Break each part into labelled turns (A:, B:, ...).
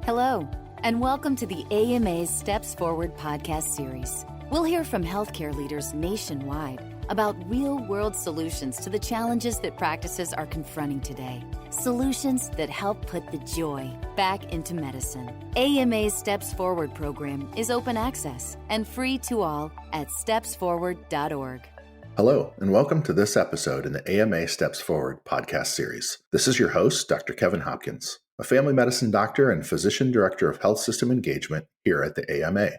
A: Hello, and welcome to the AMA's Steps Forward podcast series. We'll hear from healthcare leaders nationwide about real-world solutions to the challenges that practices are confronting today. Solutions that help put the joy back into medicine. AMA's Steps Forward program is open access and free to all at stepsforward.org.
B: Hello, and welcome to this episode in the AMA Steps Forward podcast series. This is your host, Dr. Kevin Hopkins, a family medicine doctor and physician director of health system engagement here at the AMA.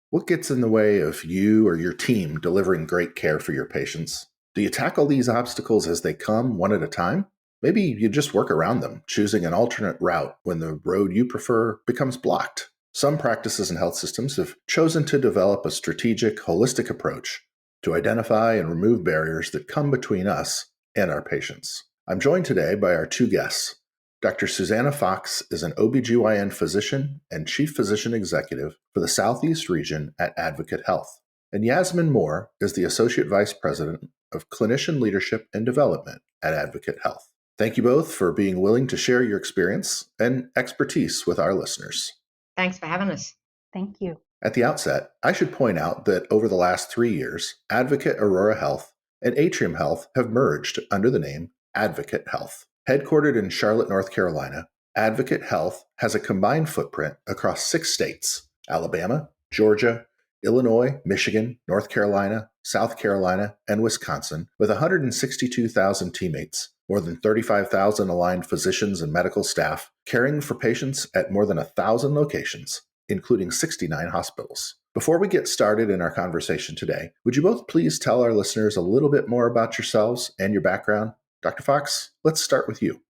B: What gets in the way of you or your team delivering great care for your patients? Do you tackle these obstacles as they come one at a time? Maybe you just work around them, choosing an alternate route when the road you prefer becomes blocked. Some practices and health systems have chosen to develop a strategic, holistic approach to identify and remove barriers that come between us and our patients. I'm joined today by our two guests. Dr. Suzanna Fox is an OBGYN physician and chief physician executive for the Southeast region at Advocate Health. And Yasemin Moore is the associate vice president of clinician leadership and development at Advocate Health. Thank you both for being willing to share your experience and expertise with our listeners.
C: Thanks for having us.
D: Thank you.
B: At the outset, I should point out that over the last 3 years, Advocate Aurora Health and Atrium Health have merged under the name Advocate Health. Headquartered in Charlotte, North Carolina, Advocate Health has a combined footprint across 6 states: Alabama, Georgia, Illinois, Michigan, North Carolina, South Carolina, and Wisconsin, with 162,000 teammates, more than 35,000 aligned physicians and medical staff, caring for patients at more than 1,000 locations, including 69 hospitals. Before we get started in our conversation today, would you both please tell our listeners a little bit more about yourselves and your background? Dr. Fox, let's start with you.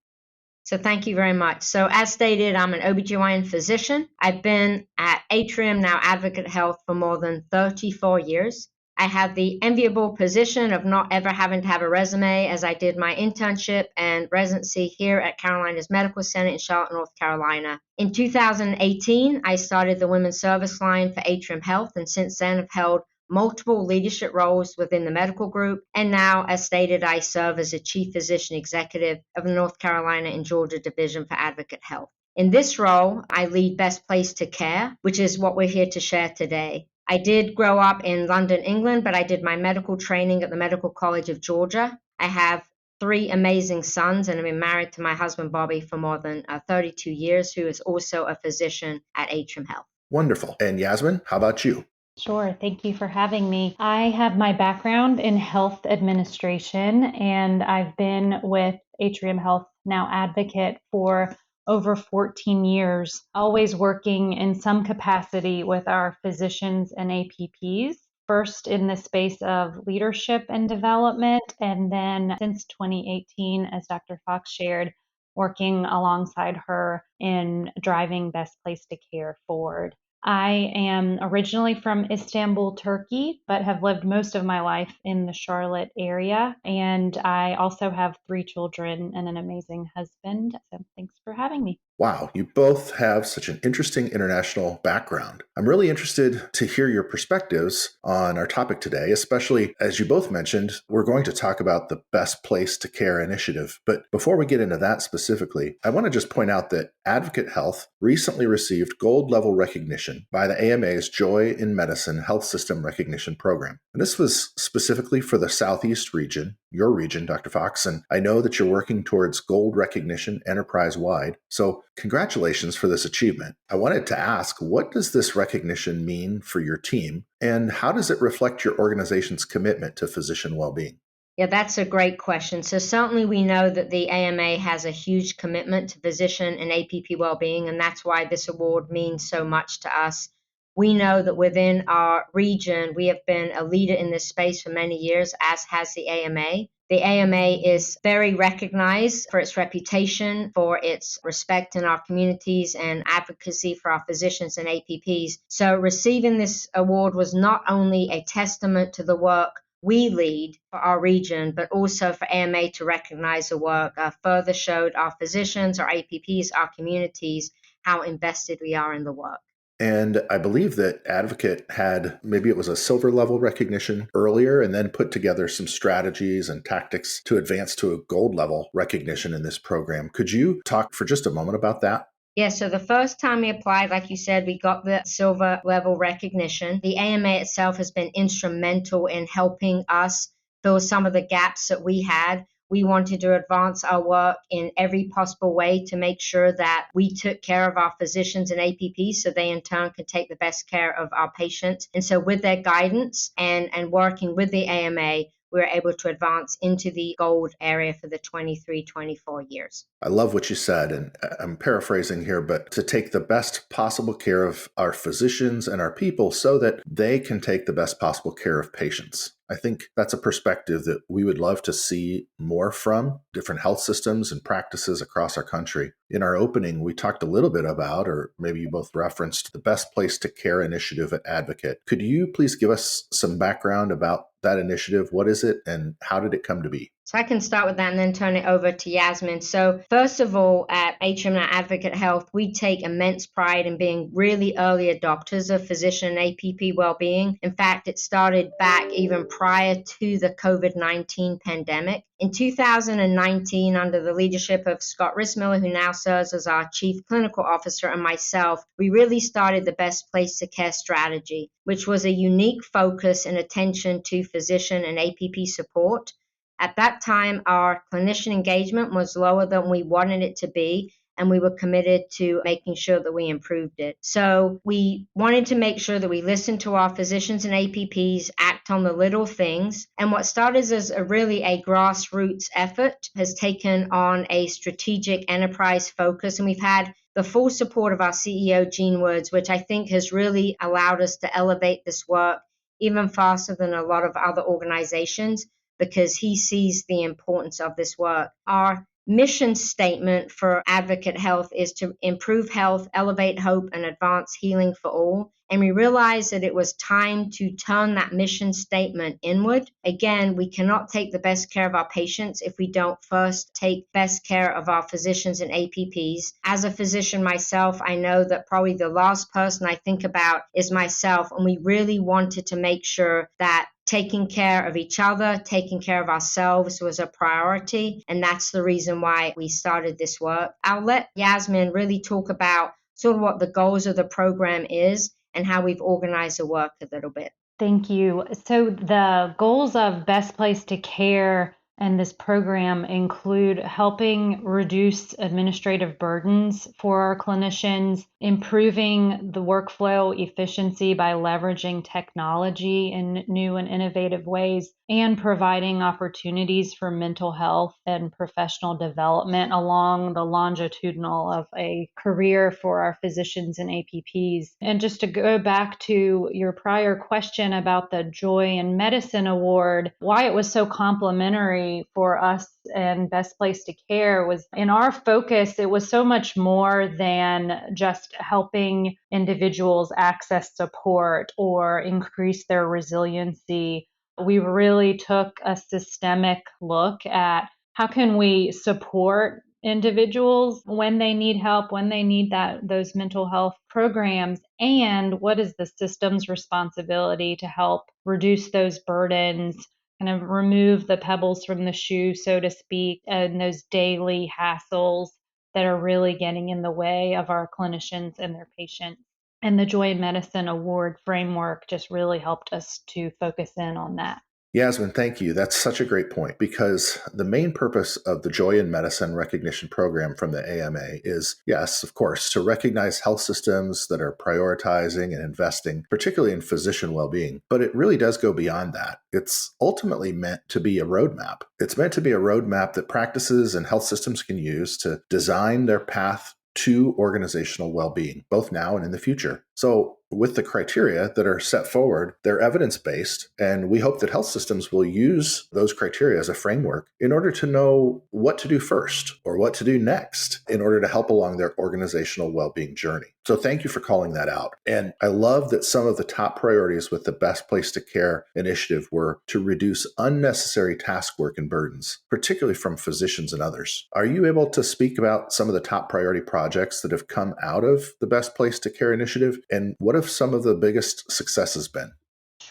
C: So thank you very much. So as stated, I'm an OBGYN physician. I've been at Atrium, now Advocate Health, for more than 34 years. I have the enviable position of not ever having to have a resume, as I did my internship and residency here at Carolinas Medical Center in Charlotte, North Carolina. In 2018, I started the women's service line for Atrium Health, and since then have held multiple leadership roles within the medical group. And now, as stated, I serve as a chief physician executive of the North Carolina and Georgia division for Advocate Health. In this role, I lead Best Place to Care, which is what we're here to share today. I did grow up in London, England, but I did my medical training at the Medical College of Georgia. I have 3 amazing sons, and I've been married to my husband, Bobby, for more than 32 years, who is also a physician at Atrium Health.
B: Wonderful. And Yasemin, how about you?
D: Sure. Thank you for having me. I have my background in health administration, and I've been with Atrium Health, now Advocate, for over 14 years, always working in some capacity with our physicians and APPs, first in the space of leadership and development, and then since 2018, as Dr. Fox shared, working alongside her in driving Best Place to Care forward. I am originally from Istanbul, Turkey, but have lived most of my life in the Charlotte area. And I also have 3 children and an amazing husband. So thanks for having me.
B: Wow, you both have such an interesting international background. I'm really interested to hear your perspectives on our topic today, especially as you both mentioned, we're going to talk about the Best Place to Care initiative. But before we get into that specifically, I want to just point out that Advocate Health recently received gold level recognition by the AMA's Joy in Medicine Health System Recognition Program. And this was specifically for the Southeast region, your region, Dr. Fox, and I know that you're working towards gold recognition enterprise-wide. So congratulations for this achievement. I wanted to ask, what does this recognition mean for your team, and how does it reflect your organization's commitment to physician well-being?
C: Yeah, that's a great question. So certainly we know that the AMA has a huge commitment to physician and APP well-being, and that's why this award means so much to us. We know that within our region, we have been a leader in this space for many years, as has the AMA. The AMA is very recognized for its reputation, for its respect in our communities, and advocacy for our physicians and APPs. So receiving this award was not only a testament to the work we lead for our region, but also for AMA to recognize the work further showed our physicians, our APPs, our communities, how invested we are in the work.
B: And I believe that Advocate had, maybe it was a silver level recognition earlier, and then put together some strategies and tactics to advance to a gold level recognition in this program. Could you talk for just a moment about that?
C: Yeah, so the first time we applied, like you said, we got the silver level recognition. The AMA itself has been instrumental in helping us fill some of the gaps that we had. We wanted to advance our work in every possible way to make sure that we took care of our physicians and APPs so they in turn could take the best care of our patients. And so with their guidance and working with the AMA, we were able to advance into the gold area for the 23-24 years.
B: I love what you said, and I'm paraphrasing here, but to take the best possible care of our physicians and our people so that they can take the best possible care of patients. I think that's a perspective that we would love to see more from different health systems and practices across our country. In our opening, we talked a little bit about, or maybe you both referenced, the Best Place to Care initiative at Advocate. Could you please give us some background about that initiative? What is it and how did it come to be?
C: So I can start with that and then turn it over to Yasemin. So first of all, at Atrium and Advocate Health, we take immense pride in being really early adopters of physician and APP well-being. In fact, it started back even prior to the COVID-19 pandemic. In 2019, under the leadership of Scott Rissmiller, who now serves as our Chief Clinical Officer, and myself, we really started the Best Place to Care strategy, which was a unique focus and attention to physician and APP support. At that time, our clinician engagement was lower than we wanted it to be, and we were committed to making sure that we improved it. So we wanted to make sure that we listened to our physicians and APPs, act on the little things. And what started as a grassroots effort has taken on a strategic enterprise focus, and we've had the full support of our CEO, Gene Woods, which I think has really allowed us to elevate this work even faster than a lot of other organizations, because he sees the importance of this work. Our mission statement for Advocate Health is to improve health, elevate hope, and advance healing for all. And we realized that it was time to turn that mission statement inward. Again, we cannot take the best care of our patients if we don't first take best care of our physicians and APPs. As a physician myself, I know that probably the last person I think about is myself, and we really wanted to make sure that taking care of each other, taking care of ourselves was a priority, and that's the reason why we started this work. I'll let Yasemin really talk about sort of what the goals of the program is and how we've organized the work a little bit.
D: Thank you. So the goals of Best Place to Care and this program include helping reduce administrative burdens for our clinicians, improving the workflow efficiency by leveraging technology in new and innovative ways, and providing opportunities for mental health and professional development along the longitudinal of a career for our physicians and APPs. And just to go back to your prior question about the Joy in Medicine Award, why it was so complimentary for us and Best Place to Care was in our focus, it was so much more than just helping individuals access support or increase their resiliency. We really took a systemic look at how can we support individuals when they need help, when they need those mental health programs, and what is the system's responsibility to help reduce those burdens, kind of remove the pebbles from the shoe, so to speak, and those daily hassles that are really getting in the way of our clinicians and their patients. And the Joy in Medicine Award framework just really helped us to focus in on that.
B: Yasemin, thank you. That's such a great point, because the main purpose of the Joy in Medicine recognition program from the AMA is, yes, of course, to recognize health systems that are prioritizing and investing, particularly in physician well-being. But it really does go beyond that. It's ultimately meant to be a roadmap. It's meant to be a roadmap that practices and health systems can use to design their path to organizational well-being, both now and in the future. So with the criteria that are set forward, they're evidence-based, and we hope that health systems will use those criteria as a framework in order to know what to do first or what to do next in order to help along their organizational well-being journey. So thank you for calling that out. And I love that some of the top priorities with the Best Place to Care initiative were to reduce unnecessary task work and burdens, particularly from physicians and others. Are you able to speak about some of the top priority projects that have come out of the Best Place to Care initiative, and what have some of the biggest successes been?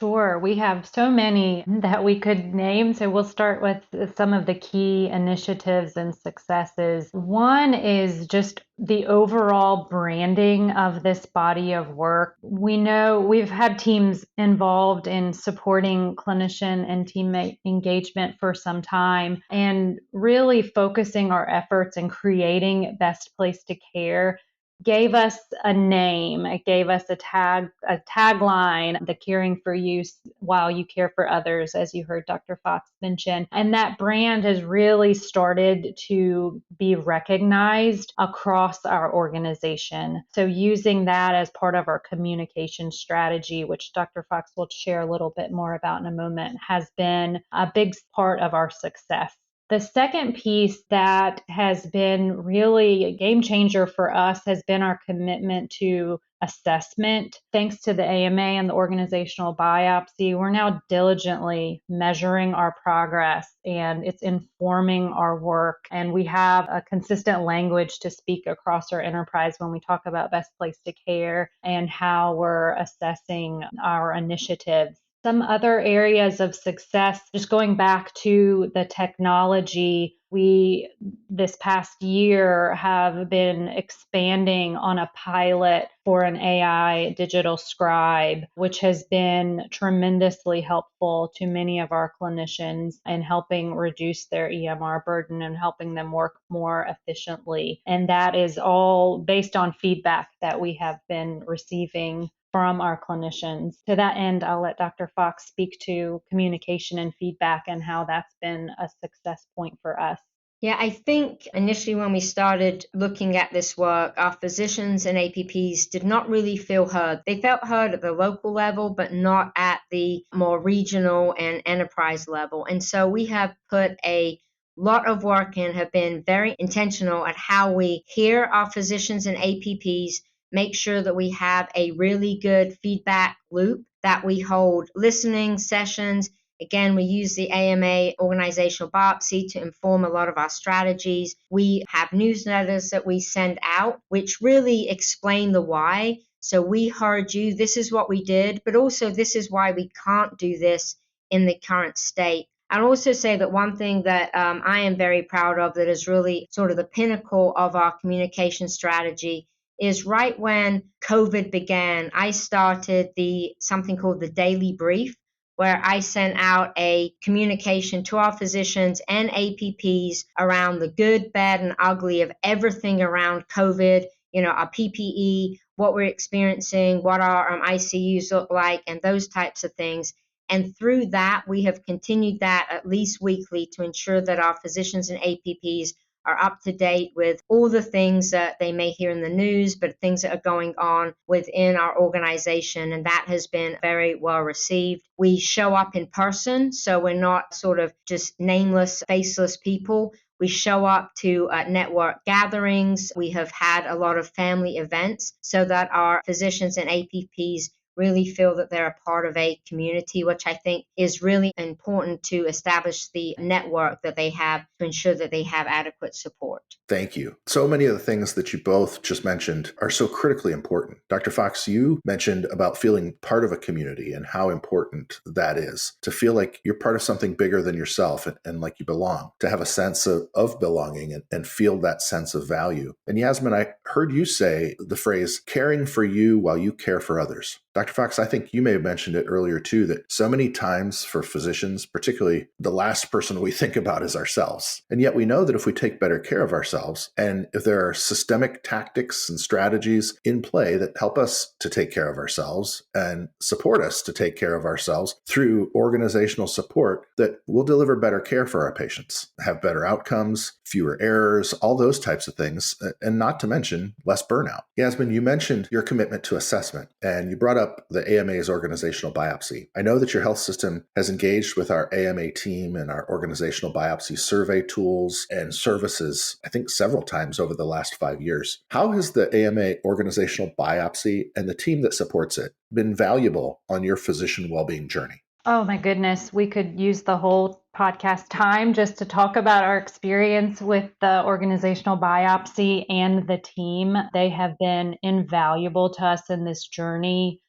D: Sure. We have so many that we could name. So we'll start with some of the key initiatives and successes. One is just the overall branding of this body of work. We know we've had teams involved in supporting clinician and teammate engagement for some time and really focusing our efforts in creating best place to care gave us a name. It gave us a tagline, the caring for you while you care for others, as you heard Dr. Fox mention. And that brand has really started to be recognized across our organization. So using that as part of our communication strategy, which Dr. Fox will share a little bit more about in a moment, has been a big part of our success. The second piece that has been really a game changer for us has been our commitment to assessment. Thanks to the AMA and the organizational biopsy, we're now diligently measuring our progress and it's informing our work. And we have a consistent language to speak across our enterprise when we talk about best place to care and how we're assessing our initiatives. Some other areas of success, just going back to the technology, we this past year have been expanding on a pilot for an AI digital scribe, which has been tremendously helpful to many of our clinicians in helping reduce their EMR burden and helping them work more efficiently. And that is all based on feedback that we have been receiving from our clinicians. To that end, I'll let Dr. Fox speak to communication and feedback and how that's been a success point for us.
C: Yeah, I think initially when we started looking at this work, our physicians and APPs did not really feel heard. They felt heard at the local level, but not at the more regional and enterprise level. And so we have put a lot of work in, have been very intentional at how we hear our physicians and APPs, make sure that we have a really good feedback loop, that we hold listening sessions. Again, we use the AMA organizational biopsy to inform a lot of our strategies. We have newsletters that we send out, which really explain the why. So we heard you, this is what we did, but also this is why we can't do this in the current state. I'd also say that one thing that I am very proud of that is really sort of the pinnacle of our communication strategy is right when COVID began, I started something called the Daily Brief, where I sent out a communication to our physicians and APPs around the good, bad, and ugly of everything around COVID, our PPE, what we're experiencing, what our ICUs look like, and those types of things. And through that, we have continued that at least weekly to ensure that our physicians and APPs are up to date with all the things that they may hear in the news, but things that are going on within our organization. And that has been very well received. We show up in person, so we're not sort of just nameless, faceless people. We show up to network gatherings. We have had a lot of family events so that our physicians and APPs really feel that they're a part of a community, which I think is really important to establish the network that they have to ensure that they have adequate support.
B: Thank you. So many of the things that you both just mentioned are so critically important. Dr. Fox, you mentioned about feeling part of a community and how important that is, to feel like you're part of something bigger than yourself and like you belong, to have a sense of belonging and feel that sense of value. And Yasemin, I heard you say the phrase, caring for you while you care for others. Dr. Fox, I think you may have mentioned it earlier too, that so many times for physicians, particularly the last person we think about is ourselves. And yet we know that if we take better care of ourselves, and if there are systemic tactics and strategies in play that help us to take care of ourselves and support us to take care of ourselves through organizational support, that we'll deliver better care for our patients, have better outcomes, fewer errors, all those types of things, and not to mention less burnout. Yasemin, you mentioned your commitment to assessment, and you brought up the AMA's organizational biopsy. I know that your health system has engaged with our AMA team and our organizational biopsy survey tools and services, I think several times over the last 5 years. How has the AMA organizational biopsy and the team that supports it been valuable on your physician well-being journey?
D: Oh my goodness, we could use the whole podcast time just to talk about our experience with the organizational biopsy and the team. They have been invaluable to us in this journey.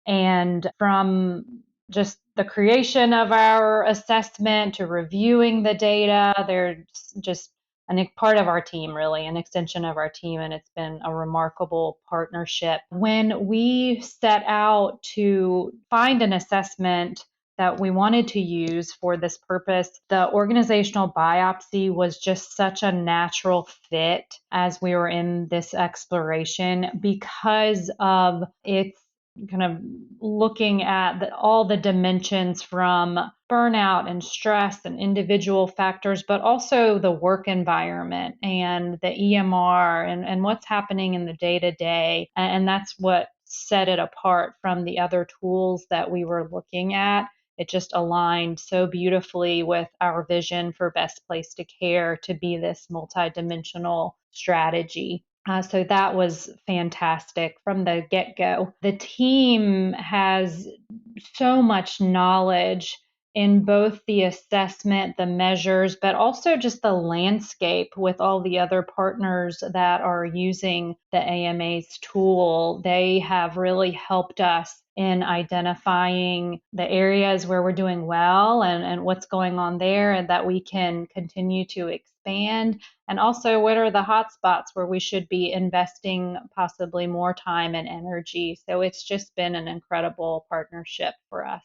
D: And from just the creation of our assessment to reviewing the data. They're just a part of our team, really, an extension of our team, and it's been a remarkable partnership. When we set out to find an assessment that we wanted to use for this purpose, the organizational biopsy was just such a natural fit as we were in this exploration because of its kind of looking at all the dimensions from burnout and stress and individual factors, but also the work environment and the EMR and what's happening in the day-to-day. And that's what set it apart from the other tools that we were looking at. It just aligned so beautifully with our vision for Best Place to Care to be this multidimensional strategy. So that was fantastic from the get-go. The team has so much knowledge in both the assessment, the measures, but also just the landscape with all the other partners that are using the AMA's tool. They have really helped us in identifying the areas where we're doing well and what's going on there, and that we can continue to expand. And also, what are the hot spots where we should be investing possibly more time and energy? So it's just been an incredible partnership for us.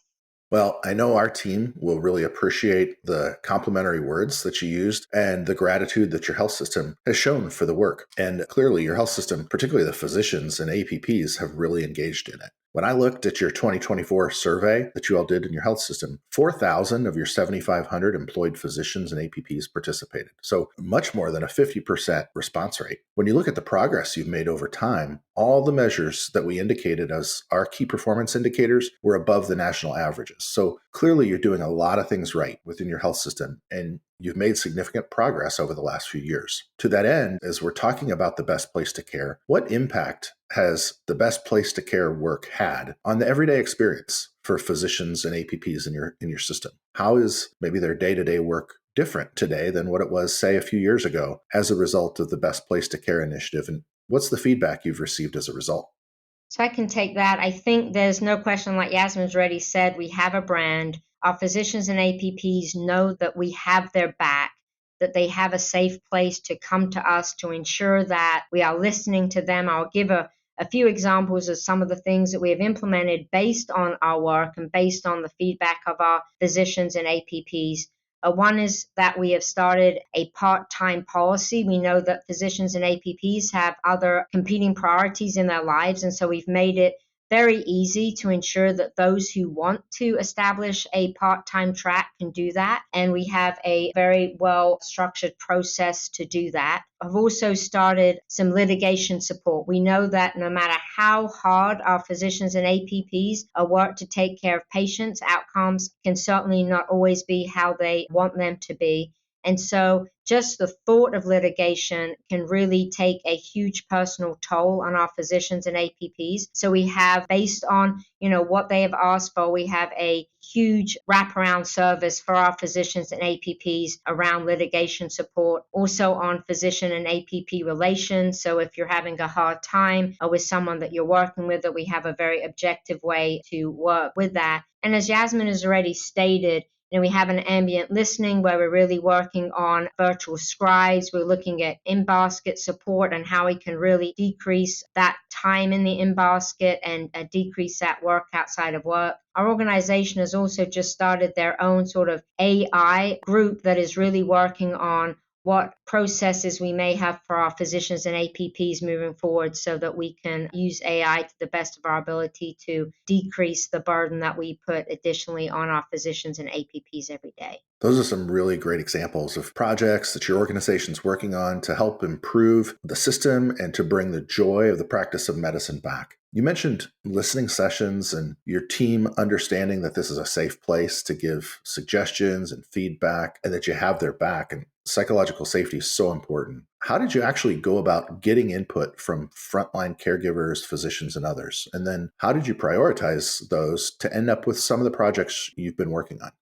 B: Well, I know our team will really appreciate the complimentary words that you used and the gratitude that your health system has shown for the work. And clearly, your health system, particularly the physicians and APPs, have really engaged in it. When I looked at your 2024 survey that you all did in your health system, 4,000 of your 7,500 employed physicians and APPs participated. So much more than a 50% response rate. When you look at the progress you've made over time, all the measures that we indicated as our key performance indicators were above the national averages. So clearly you're doing a lot of things right within your health system, and you've made significant progress over the last few years. To that end, as we're talking about the Best Place to Care, what impact has the Best Place to Care work had on the everyday experience for physicians and APPs in your system? How is maybe their day-to-day work different today than what it was, say, a few years ago as a result of the Best Place to Care initiative? And what's the feedback you've received as a result?
C: So I can take that. I think there's no question, like Yasemin's already said, we have a brand. Our physicians and APPs know that we have their back, that they have a safe place to come to us to ensure that we are listening to them. I'll give a few examples of some of the things that we have implemented based on our work and based on the feedback of our physicians and APPs. One is that we have started a part-time policy. We know that physicians and APPs have other competing priorities in their lives, and so we've made it very easy to ensure that those who want to establish a part-time track can do that. And we have a very well-structured process to do that. I've also started some litigation support. We know that no matter how hard our physicians and APPs work to take care of patients, outcomes can certainly not always be how they want them to be. And so just the thought of litigation can really take a huge personal toll on our physicians and APPs. So we have, based on, what they have asked for, we have a huge wraparound service for our physicians and APPs around litigation support, also on physician and APP relations. So if you're having a hard time with someone that you're working with, that we have a very objective way to work with that. And as Yasemin has already stated, we have an ambient listening where we're really working on virtual scribes. We're looking at in-basket support and how we can really decrease that time in the in-basket and decrease that work outside of work. Our organization has also just started their own sort of AI group that is really working on what processes we may have for our physicians and APPs moving forward so that we can use AI to the best of our ability to decrease the burden that we put additionally on our physicians and APPs every day.
B: Those are some really great examples of projects that your organization's working on to help improve the system and to bring the joy of the practice of medicine back. You mentioned listening sessions and your team understanding that this is a safe place to give suggestions and feedback and that you have their back. And psychological safety is so important. How did you actually go about getting input from frontline caregivers, physicians, and others? And then how did you prioritize those to end up with some of the projects you've been working on?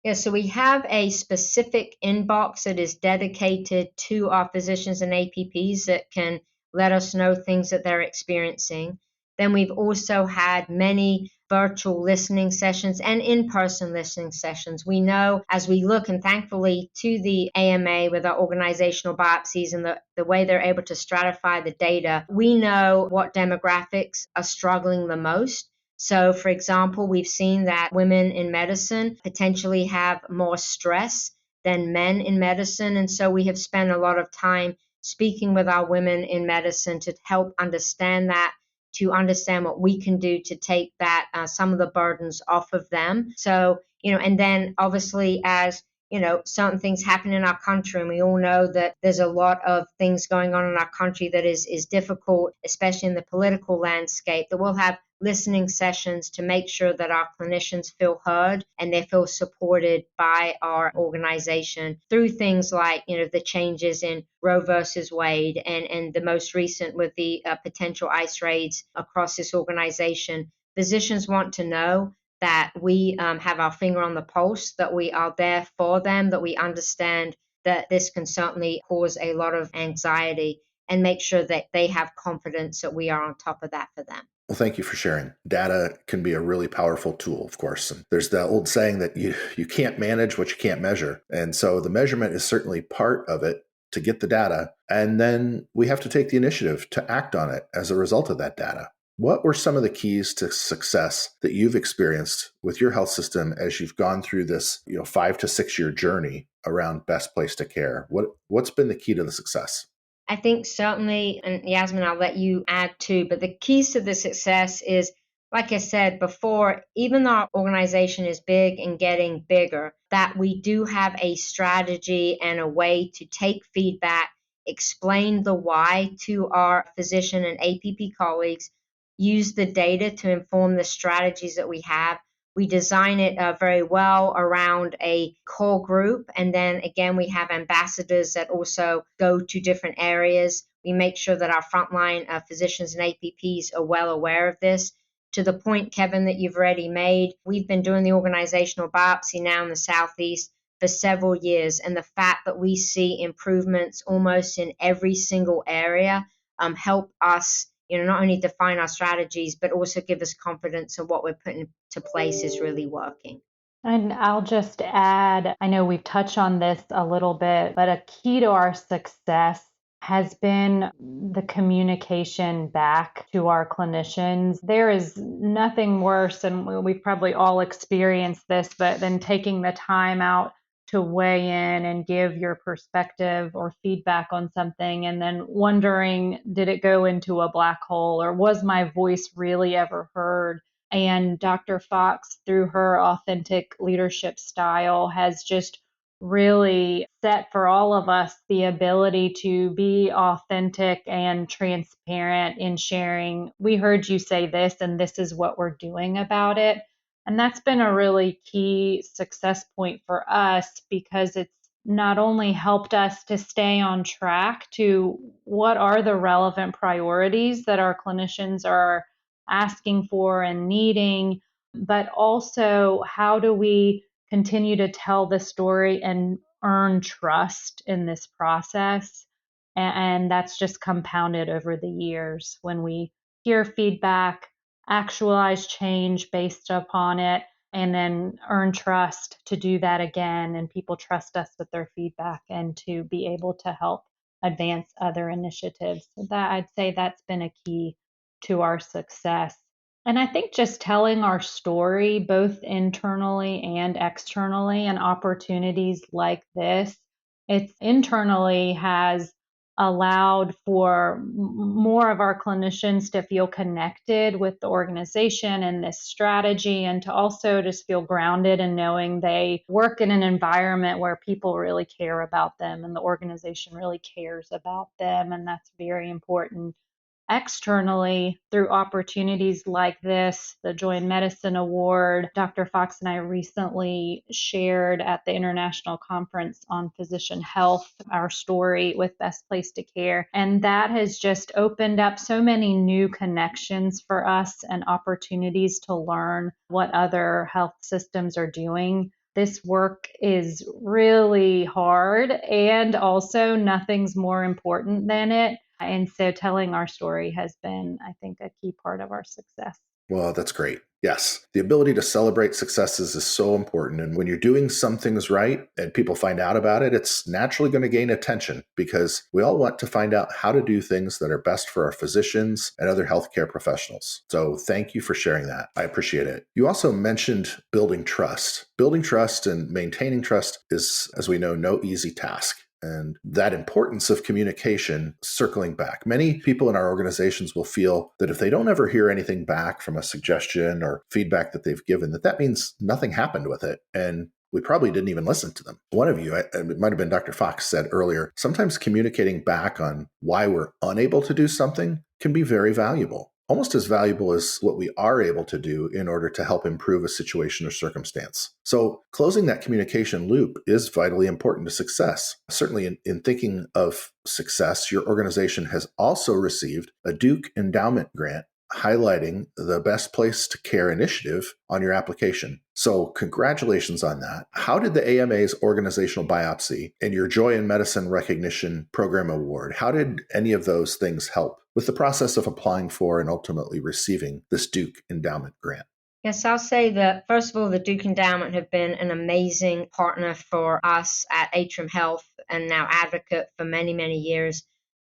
C: Yeah, so we have a specific inbox that is dedicated to our physicians and APPs that can let us know things that they're experiencing. Then we've also had many virtual listening sessions and in-person listening sessions. We know as we look, and thankfully to the AMA with our organizational biopsies and the way they're able to stratify the data, we know what demographics are struggling the most. So, for example, we've seen that women in medicine potentially have more stress than men in medicine. And so we have spent a lot of time speaking with our women in medicine to help understand that, to understand what we can do to take that some of the burdens off of them. So, and then obviously as certain things happen in our country, and we all know that there's a lot of things going on in our country that is difficult, especially in the political landscape, that we'll have listening sessions to make sure that our clinicians feel heard and they feel supported by our organization through things like, the changes in Roe versus Wade and the most recent with the potential ICE raids across this organization. Physicians want to know that we have our finger on the pulse, that we are there for them, that we understand that this can certainly cause a lot of anxiety, and make sure that they have confidence that we are on top of that for them.
B: Well, thank you for sharing. Data can be a really powerful tool, of course. And there's the old saying that you can't manage what you can't measure. And so the measurement is certainly part of it to get the data. And then we have to take the initiative to act on it as a result of that data. What were some of the keys to success that you've experienced with your health system as you've gone through this 5 to 6 year journey around best place to care? What's been the key to the success?
C: I think certainly, and Yasemin, I'll let you add too, but the keys to the success is, like I said before, even though our organization is big and getting bigger, that we do have a strategy and a way to take feedback, explain the why to our physician and APP colleagues, use the data to inform the strategies that we have. We design it very well around a core group. And then again, we have ambassadors that also go to different areas. We make sure that our frontline physicians and APPs are well aware of this. To the point, Kevin, that you've already made, we've been doing the organizational biopsy now in the Southeast for several years. And the fact that we see improvements almost in every single area help us not only define our strategies, but also give us confidence in what we're putting into place is really working.
D: And I'll just add, I know we've touched on this a little bit, but a key to our success has been the communication back to our clinicians. There is nothing worse, and we've probably all experienced this, but than taking the time out to weigh in and give your perspective or feedback on something and then wondering, did it go into a black hole or was my voice really ever heard? And Dr. Fox, through her authentic leadership style, has just really set for all of us the ability to be authentic and transparent in sharing. We heard you say this, and this is what we're doing about it. And that's been a really key success point for us because it's not only helped us to stay on track to what are the relevant priorities that our clinicians are asking for and needing, but also how do we continue to tell the story and earn trust in this process. And that's just compounded over the years when we hear feedback, actualize change based upon it, and then earn trust to do that again. And people trust us with their feedback and to be able to help advance other initiatives. So that I'd say that's been a key to our success. And I think just telling our story, both internally and externally, and opportunities like this, it's internally has allowed for more of our clinicians to feel connected with the organization and this strategy, and to also just feel grounded in knowing they work in an environment where people really care about them and the organization really cares about them. And that's very important. Externally, through opportunities like this, the Joy in Medicine Award, Dr. Fox and I recently shared at the International Conference on Physician Health our story with Best Place to Care. And that has just opened up so many new connections for us and opportunities to learn what other health systems are doing. This work is really hard, and also nothing's more important than it. And so telling our story has been, I think, a key part of our success.
B: Well, that's great. Yes, the ability to celebrate successes is so important. And when you're doing some things right and people find out about it, it's naturally going to gain attention because we all want to find out how to do things that are best for our physicians and other healthcare professionals. So thank you for sharing that. I appreciate it. You also mentioned building trust. Building trust and maintaining trust is, as we know, no easy task. And that importance of communication, circling back. Many people in our organizations will feel that if they don't ever hear anything back from a suggestion or feedback that they've given, that means nothing happened with it. And we probably didn't even listen to them. One of you, it might have been Dr. Fox, said earlier, sometimes communicating back on why we're unable to do something can be very valuable. Almost as valuable as what we are able to do in order to help improve a situation or circumstance. So closing that communication loop is vitally important to success. Certainly in thinking of success, your organization has also received a Duke Endowment grant highlighting the Best Place to Care initiative on your application. So congratulations on that. How did the AMA's Organizational Biopsy and your Joy in Medicine Recognition Program Award, how did any of those things help with the process of applying for and ultimately receiving this Duke Endowment grant?
C: Yes, I'll say that, first of all, the Duke Endowment have been an amazing partner for us at Atrium Health and now advocate for many, many years.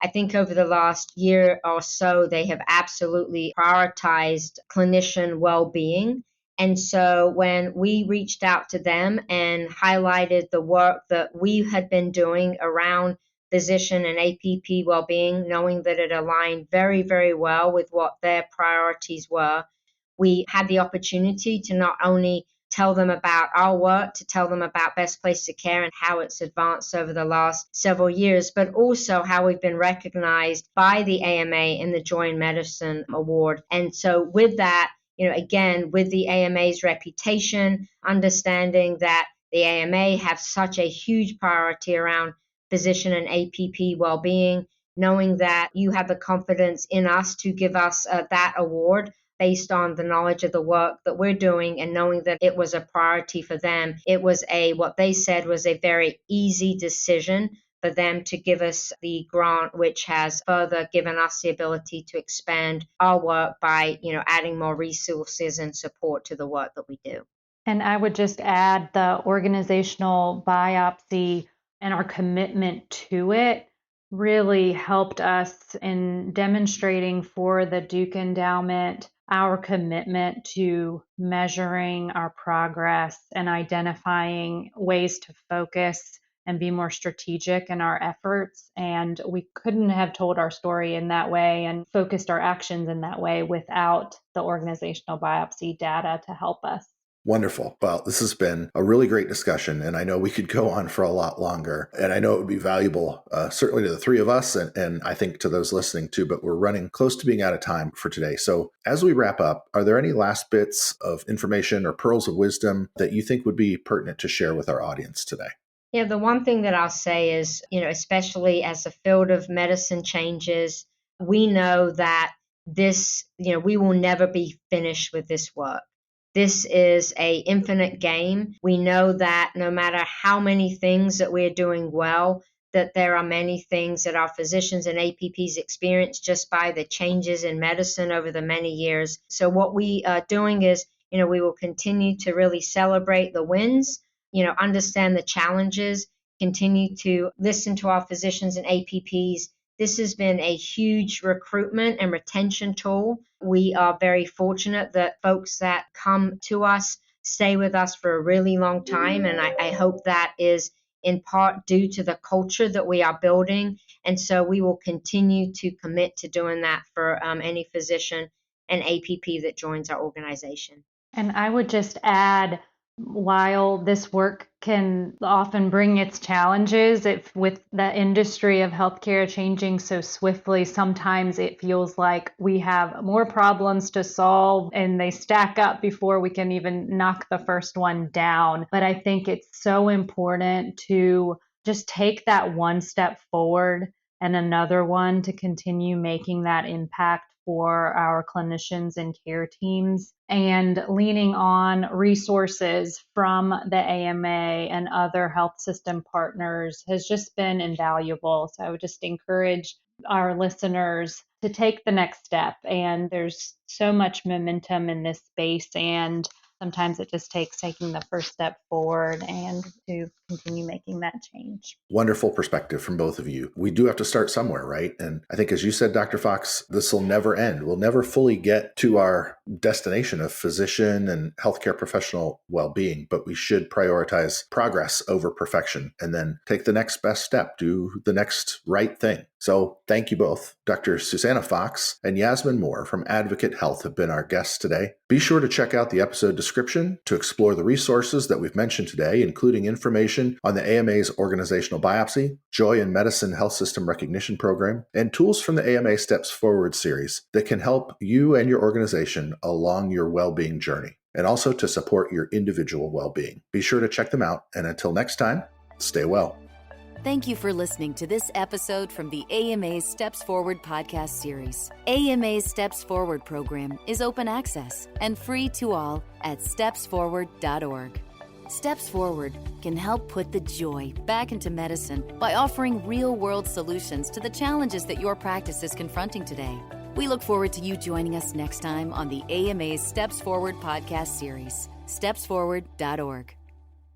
C: I think over the last year or so, they have absolutely prioritized clinician well-being. And so when we reached out to them and highlighted the work that we had been doing around physician and APP well-being, knowing that it aligned very, very well with what their priorities were, we had the opportunity to not only tell them about our work, to tell them about Best Place to Care and how it's advanced over the last several years, but also how we've been recognized by the AMA in the Joy in Medicine Award. And so with that, again, with the AMA's reputation, understanding that the AMA have such a huge priority around physician and APP well-being, knowing that you have the confidence in us to give us that award based on the knowledge of the work that we're doing and knowing that it was a priority for them. It was what they said was a very easy decision for them to give us the grant, which has further given us the ability to expand our work by, adding more resources and support to the work that we do.
D: And I would just add the organizational biopsy and our commitment to it really helped us in demonstrating for the Duke Endowment our commitment to measuring our progress and identifying ways to focus and be more strategic in our efforts. And we couldn't have told our story in that way and focused our actions in that way without the organizational biopsy data to help us.
B: Wonderful. Well, this has been a really great discussion, and I know we could go on for a lot longer, and I know it would be valuable, certainly to the three of us, and I think to those listening too, but we're running close to being out of time for today. So as we wrap up, are there any last bits of information or pearls of wisdom that you think would be pertinent to share with our audience today?
C: Yeah, the one thing that I'll say is, especially as the field of medicine changes, we know that this, we will never be finished with this work. This is a infinite game. We know that no matter how many things that we're doing well, that there are many things that our physicians and APPs experience just by the changes in medicine over the many years. So what we are doing is, we will continue to really celebrate the wins, understand the challenges, continue to listen to our physicians and APPs. This has been a huge recruitment and retention tool. We are very fortunate that folks that come to us stay with us for a really long time. And I hope that is in part due to the culture that we are building. And so we will continue to commit to doing that for any physician and APP that joins our organization.
D: And I would just add, while this work can often bring its challenges, with the industry of healthcare changing so swiftly, sometimes it feels like we have more problems to solve and they stack up before we can even knock the first one down. But I think it's so important to just take that one step forward and another one to continue making that impact for our clinicians and care teams, and leaning on resources from the AMA and other health system partners has just been invaluable. So I would just encourage our listeners to take the next step. And there's so much momentum in this space, and sometimes it just takes taking the first step forward and to continue making that change.
B: Wonderful perspective from both of you. We do have to start somewhere, right? And I think, as you said, Dr. Fox, this will never end. We'll never fully get to our destination of physician and healthcare professional well-being, but we should prioritize progress over perfection and then take the next best step, do the next right thing. So thank you both. Dr. Suzanna Fox and Yasemin Moore from Advocate Health have been our guests today. Be sure to check out the episode description to explore the resources that we've mentioned today, including information on the AMA's Organizational Biopsy, Joy in Medicine Health System Recognition Program, and tools from the AMA Steps Forward series that can help you and your organization along your well-being journey, and also to support your individual well-being. Be sure to check them out, and until next time, stay well.
A: Thank you for listening to this episode from the AMA's Steps Forward podcast series. AMA's Steps Forward program is open access and free to all at stepsforward.org. Steps Forward can help put the joy back into medicine by offering real-world solutions to the challenges that your practice is confronting today. We look forward to you joining us next time on the AMA's Steps Forward podcast series, stepsforward.org.